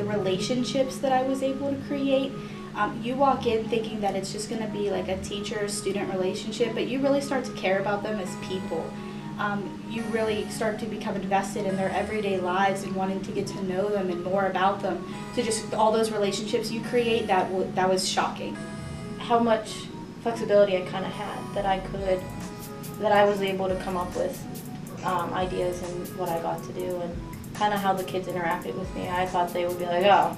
the relationships that I was able to create. You walk in thinking that it's just going to be like a teacher-student relationship, but you really start to care about them as people. You really start to become invested in their everyday lives and wanting to get to know them and more about them. So just all those relationships you create, that was shocking. How much flexibility I kind of had, that I was able to come up with ideas and what I got to do, and kind of how the kids interacted with me. I thought they would be like, oh,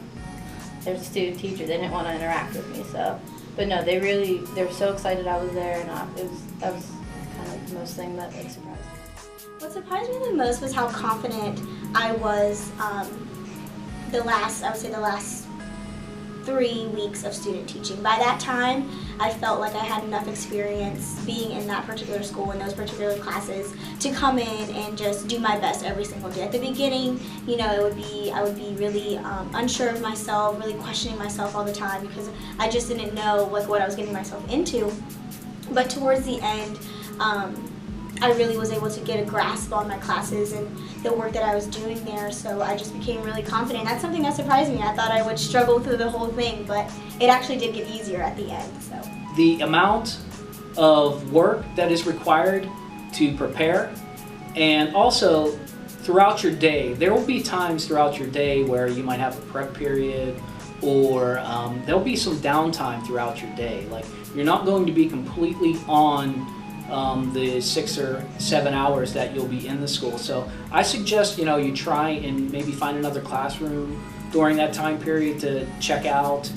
there's a student teacher, they didn't want to interact with me, so. But no, they were so excited I was there, and that was kind of the most thing that surprised me. What surprised me the most was how confident I was the last 3 weeks of student teaching. By that time, I felt like I had enough experience being in that particular school, in those particular classes, to come in and just do my best every single day. At the beginning, you know, I would be really unsure of myself, really questioning myself all the time because I just didn't know what I was getting myself into. But towards the end, I really was able to get a grasp on my classes and the work that I was doing there, so I just became really confident. That's something that surprised me. I thought I would struggle through the whole thing, but it actually did get easier at the end. So the amount of work that is required to prepare, and also throughout your day, there will be times throughout your day where you might have a prep period, or there'll be some downtime throughout your day. Like, you're not going to be completely on the 6 or 7 hours that you'll be in the school. So I suggest, you know, you try and maybe find another classroom during that time period to check out.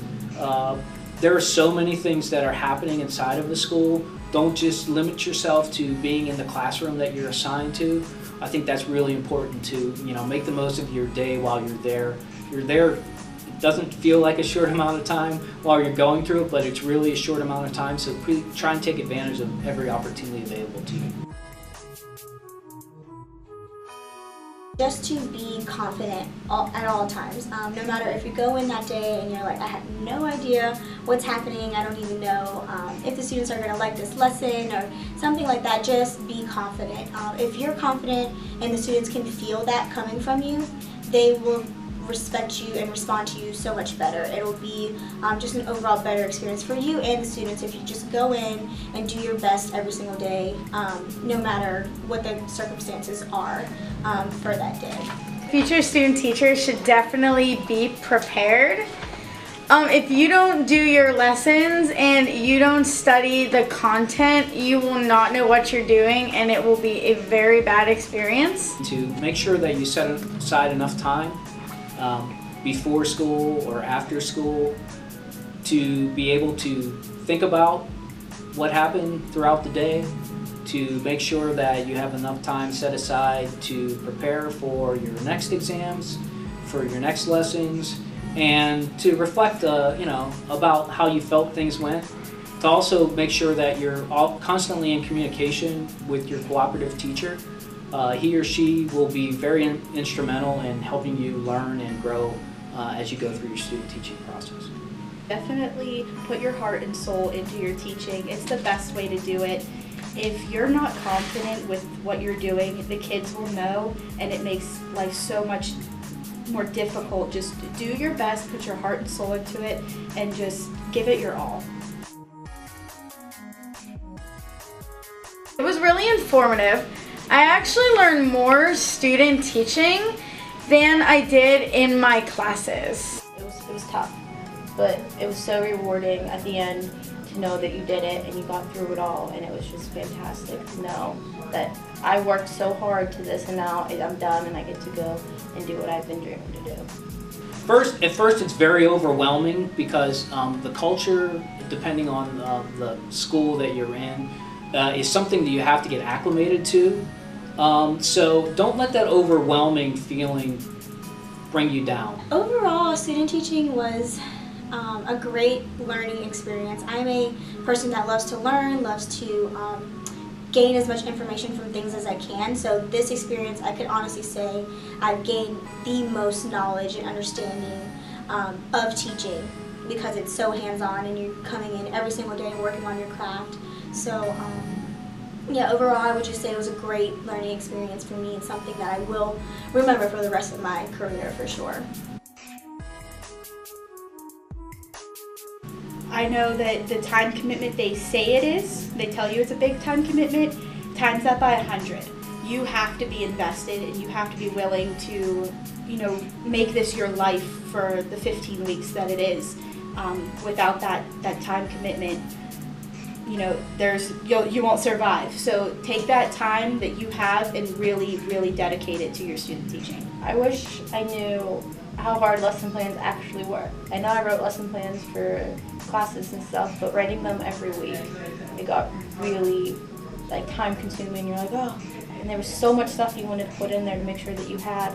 There are so many things that are happening inside of the school. Don't just limit yourself to being in the classroom that you're assigned to. I think that's really important to, you know, make the most of your day while you're there. You're there. It doesn't feel like a short amount of time while you're going through it, but it's really a short amount of time, so try and take advantage of every opportunity available to you. Just to be confident at all times. No matter if you go in that day and you're like, I have no idea what's happening, I don't even know if the students are going to like this lesson or something like that, just be confident. If you're confident and the students can feel that coming from you, they will respect you and respond to you so much better. It'll be just an overall better experience for you and the students if you just go in and do your best every single day, no matter what the circumstances are for that day. Future student teachers should definitely be prepared. If you don't do your lessons and you don't study the content, you will not know what you're doing, and it will be a very bad experience. To make sure that you set aside enough time before school or after school to be able to think about what happened throughout the day, to make sure that you have enough time set aside to prepare for your next exams, for your next lessons, and to reflect you know, about how you felt things went. To also make sure that you're constantly in communication with your cooperative teacher. He or she will be very instrumental in helping you learn and grow as you go through your student teaching process. Definitely put your heart and soul into your teaching. It's the best way to do it. If you're not confident with what you're doing, the kids will know, and it makes life so much more difficult. Just do your best, put your heart and soul into it, and just give it your all. It was really informative. I actually learned more student teaching than I did in my classes. It was tough, but it was so rewarding at the end to know that you did it and you got through it all, and it was just fantastic to know that I worked so hard to this, and now I'm done and I get to go and do what I've been dreaming to do. At first it's very overwhelming because the culture, depending on the school that you're in, is something that you have to get acclimated to. So don't let that overwhelming feeling bring you down. Overall, student teaching was a great learning experience. I'm a person that loves to learn, loves to gain as much information from things as I can. So this experience, I could honestly say I've gained the most knowledge and understanding of teaching, because it's so hands-on and you're coming in every single day and working on your craft. So yeah, overall I would just say it was a great learning experience for me, and something that I will remember for the rest of my career for sure. I know that the time commitment they say it is, they tell you it's a big time commitment, times that by 100. You have to be invested and you have to be willing to, make this your life for the 15 weeks that it is. Without that time commitment, you won't survive. So take that time that you have and really, really dedicate it to your student teaching. I wish I knew how hard lesson plans actually were. I know I wrote lesson plans for classes and stuff, but writing them every week, it got really time consuming. You're like, oh, and there was so much stuff you wanted to put in there to make sure that you had,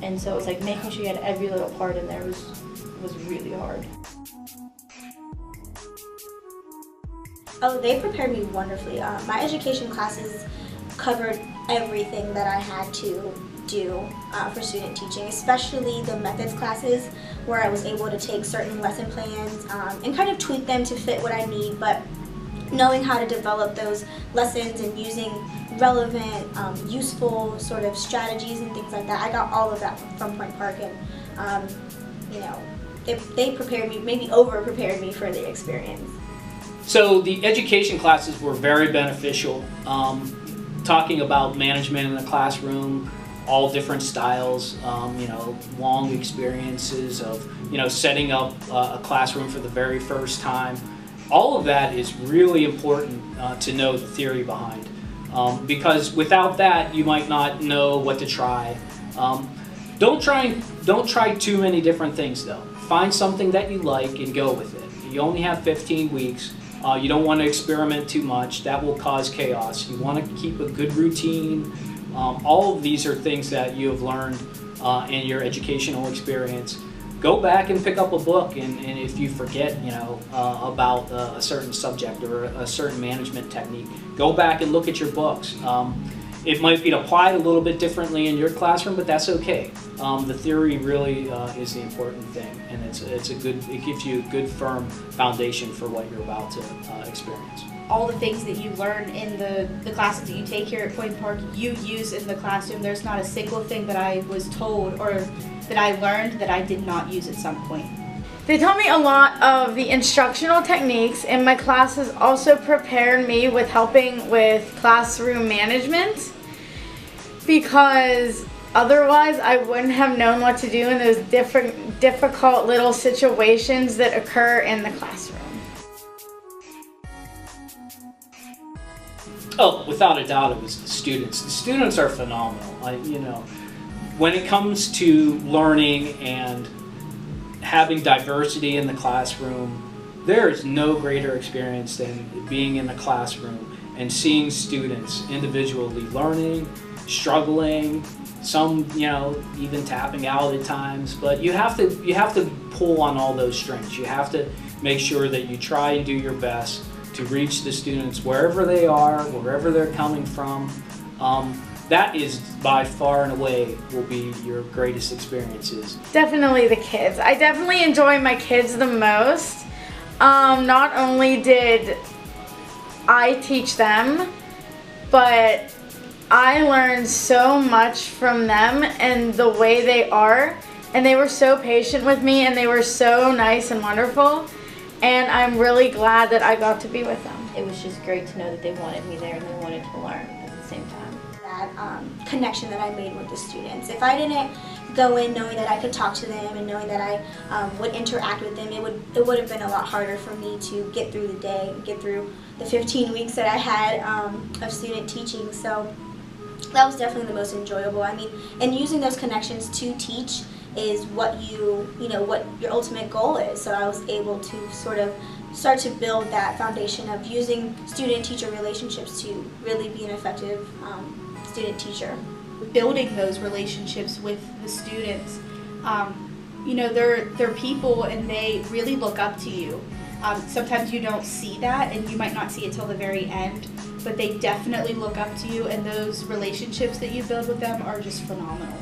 and so it was making sure you had every little part in there was really hard. Oh, they prepared me wonderfully. My education classes covered everything that I had to do for student teaching, especially the methods classes where I was able to take certain lesson plans and kind of tweak them to fit what I need, but knowing how to develop those lessons and using relevant, useful sort of strategies and things like that. I got all of that from Point Park, and they prepared me, maybe over prepared me for the experience. So the education classes were very beneficial. Talking about management in the classroom, all different styles, long experiences of, setting up a classroom for the very first time. All of that is really important to know the theory behind, because without that you might not know what to try. Don't try too many different things though. Find something that you like and go with it. You only have 15 weeks. You don't want to experiment too much. That will cause chaos. You want to keep a good routine. All of these are things that you have learned in your educational experience. Go back and pick up a book, and if you forget, about a certain subject or a certain management technique, go back and look at your books. It might be applied a little bit differently in your classroom, but that's okay. The theory really is the important thing, and it gives you a good firm foundation for what you're about to experience. All the things that you learn in the classes that you take here at Point Park, you use in the classroom. There's not a single thing that I was told or that I learned that I did not use at some point. They taught me a lot of the instructional techniques, and my classes also prepared me with helping with classroom management, because otherwise I wouldn't have known what to do in those difficult little situations that occur in the classroom. Oh, without a doubt, it was the students. The students are phenomenal. When it comes to learning and having diversity in the classroom, there is no greater experience than being in the classroom and seeing students individually learning, struggling, some even tapping out at times. But you have to pull on all those strings. You have to make sure that you try and do your best to reach the students wherever they are, wherever they're coming from. That is by far and away will be your greatest experiences. Definitely the kids. I definitely enjoy my kids the most. Not only did I teach them, but I learned so much from them and the way they are, and they were so patient with me, and they were so nice and wonderful, and I'm really glad that I got to be with them. It was just great to know that they wanted me there and they wanted to learn at the same time. That connection that I made with the students. If I didn't go in knowing that I could talk to them and knowing that I would interact with them, it would have been a lot harder for me to get through the day, get through the 15 weeks that I had of student teaching. So that was definitely the most enjoyable. I mean, and using those connections to teach is what what your ultimate goal is. So I was able to sort of start to build that foundation of using student-teacher relationships to really be an effective student teacher. Building those relationships with the students, they're people and they really look up to you. Sometimes you don't see that, and you might not see it till the very end, but they definitely look up to you, and those relationships that you build with them are just phenomenal.